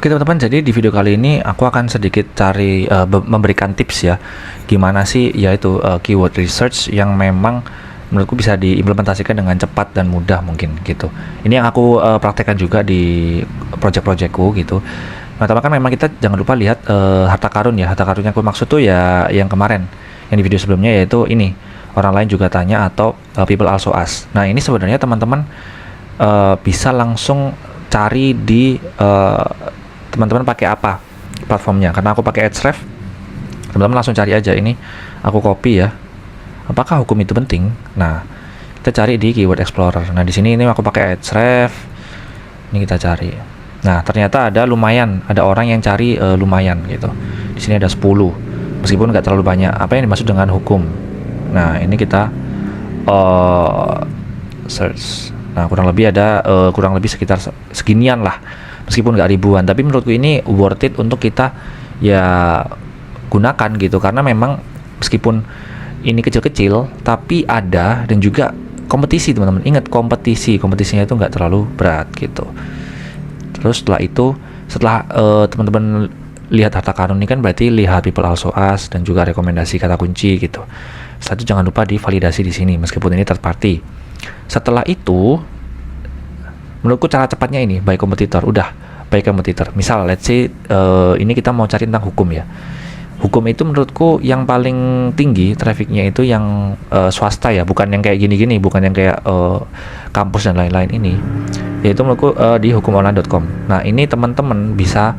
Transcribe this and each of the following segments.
Oke teman-teman, jadi di video kali ini aku akan sedikit memberikan tips ya, gimana sih yaitu keyword research yang memang menurutku bisa diimplementasikan dengan cepat dan mudah mungkin gitu. Ini yang aku praktekkan juga di project-projectku gitu. Nah, pertama kan memang kita jangan lupa lihat harta karun ya. Harta karun yang aku maksud tuh ya yang kemarin, yang di video sebelumnya, yaitu ini, orang lain juga tanya atau people also ask. Nah, ini sebenarnya teman-teman bisa langsung cari di teman-teman pakai apa platformnya. Karena aku pakai Ahrefs, teman-teman langsung cari aja. Ini aku copy ya, apakah hukum itu penting. Nah, kita cari di keyword explorer. Nah, di sini ini aku pakai Ahrefs, ini kita cari. Nah, ternyata ada orang yang cari lumayan gitu. Di sini ada 10, meskipun nggak terlalu banyak. Apa yang dimaksud dengan hukum? Nah, ini kita search. Nah, kurang lebih sekitar seginian lah, meskipun nggak ribuan. Tapi menurutku ini worth it untuk kita ya gunakan gitu, karena memang meskipun ini kecil-kecil tapi ada, dan juga kompetisi teman-teman. Ingat, kompetisinya itu nggak terlalu berat gitu. Terus setelah teman-teman lihat harta karun ini kan berarti lihat people also ask dan juga rekomendasi kata kunci gitu. Satu, jangan lupa divalidasi di sini meskipun ini third party. Setelah itu, menurutku cara cepatnya ini by kompetitor. Udah by kompetitor. Misal let's say ini kita mau cari tentang hukum ya. Hukum itu menurutku yang paling tinggi trafficnya itu yang swasta ya, bukan yang kayak gini-gini, bukan yang kayak kampus dan lain-lain ini. Yaitu menurutku di hukumonline.com. Nah, ini teman-teman bisa,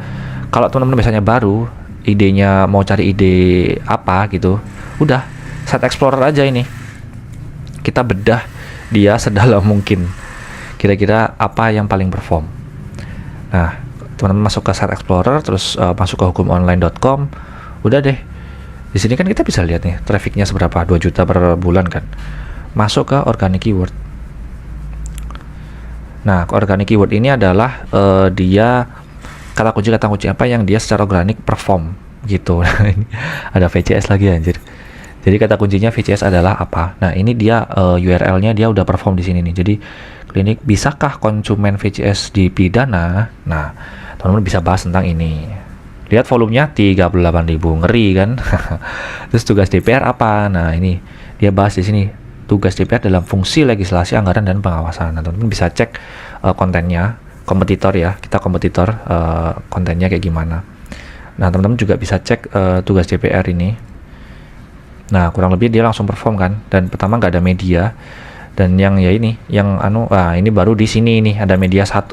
kalau teman-teman biasanya baru idenya mau cari ide apa gitu, udah site explorer aja ini. Kita bedah dia sedalam mungkin. Kira-kira apa yang paling perform. Nah, teman-teman masuk ke site explorer, terus masuk ke hukumonline.com. Udah deh. Di sini kan kita bisa lihat nih trafficnya seberapa, 2 juta per bulan kan. Masuk ke organic keyword. Nah, organic keyword ini adalah dia kata kunci apa yang dia secara organik perform gitu. Ini ada VCS lagi anjir. Jadi kata kuncinya VCS adalah apa? Nah, ini dia URL-nya dia udah perform di sini nih. Jadi klinik, bisakah konsumen VCS dipidana? Nah, teman-teman bisa bahas tentang ini. Lihat volumenya 38.000, ngeri kan? Terus tugas DPR apa? Nah, ini dia bahas di sini. Tugas DPR dalam fungsi legislasi, anggaran, dan pengawasan. Nah, teman-teman bisa cek kontennya, kompetitor ya. Kita kompetitor kontennya kayak gimana. Nah, teman-teman juga bisa cek tugas DPR ini. Nah, kurang lebih dia langsung perform kan. Dan pertama nggak ada media. Dan yang ya ini, ini baru di sini nih ada media 1.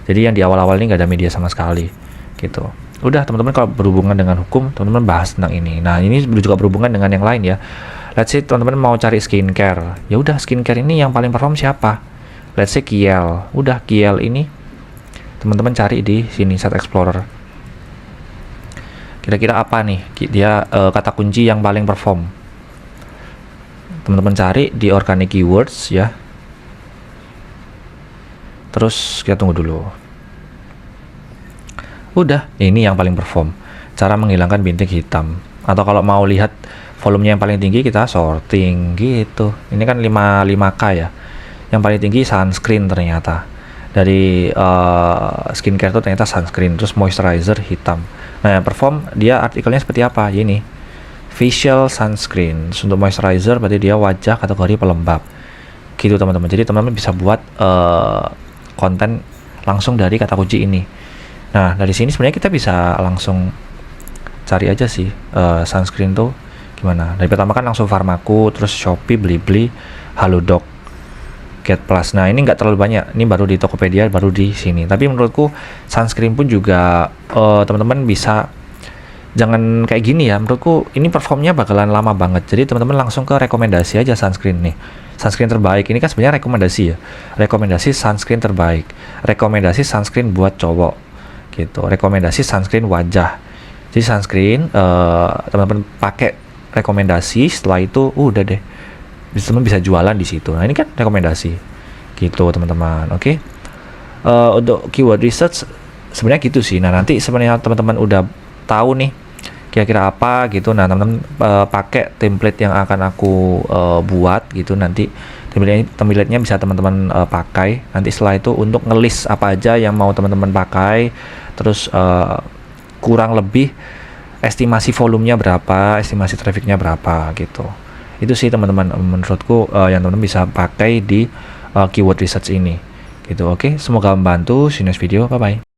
Jadi yang di awal-awal ini nggak ada media sama sekali gitu. Udah teman-teman, kalau berhubungan dengan hukum, teman-teman bahas tentang ini. Nah, ini juga berhubungan dengan yang lain ya. Let's say teman-teman mau cari skincare. Ya udah, skincare ini yang paling perform siapa? Let's say Kiel. Udah, Kiel ini teman-teman cari di sini site explorer. Kira-kira apa nih dia kata kunci yang paling perform? Teman-teman cari di organic keywords ya. Terus kita tunggu dulu. Udah, ini yang paling perform. Cara menghilangkan bintik hitam. Atau kalau mau lihat volumenya yang paling tinggi, kita sorting gitu. Ini kan 5K ya. Yang paling tinggi sunscreen ternyata. Dari skincare itu ternyata sunscreen, terus moisturizer hitam. Nah, yang perform dia artikelnya seperti apa? Ini facial sunscreen. Untuk moisturizer berarti dia wajah kategori pelembab. Gitu teman-teman. Jadi teman-teman bisa buat konten langsung dari kata kunci ini. Nah, dari sini sebenarnya kita bisa langsung cari aja sih sunscreen tuh gimana. Dari pertama kan langsung Farmaku, terus Shopee, Blibli, Halodoc, Get Plus. Nah, ini nggak terlalu banyak. Ini baru di Tokopedia, baru di sini. Tapi menurutku sunscreen pun juga teman-teman bisa, jangan kayak gini ya. Menurutku ini performnya bakalan lama banget. Jadi teman-teman langsung ke rekomendasi aja sunscreen nih. Sunscreen terbaik. Ini kan sebenarnya rekomendasi ya. Rekomendasi sunscreen terbaik. Rekomendasi sunscreen buat cowok gitu. Rekomendasi sunscreen wajah. Jadi sunscreen teman-teman pakai rekomendasi, setelah itu udah deh. Teman-teman bisa jualan di situ. Nah, ini kan rekomendasi. Gitu, teman-teman. Oke. Untuk keyword research sebenarnya gitu sih. Nah, nanti sebenarnya teman-teman udah tahu nih kira-kira apa gitu. Nah, teman-teman pakai template yang akan aku buat gitu. Nanti template-nya bisa teman-teman pakai. Nanti setelah itu untuk ngelis apa aja yang mau teman-teman pakai, terus kurang lebih estimasi volumenya berapa, estimasi trafficnya berapa gitu. Itu sih teman-teman menurutku yang teman-teman bisa pakai di keyword research ini gitu. Oke, semoga membantu. See you next video, bye bye.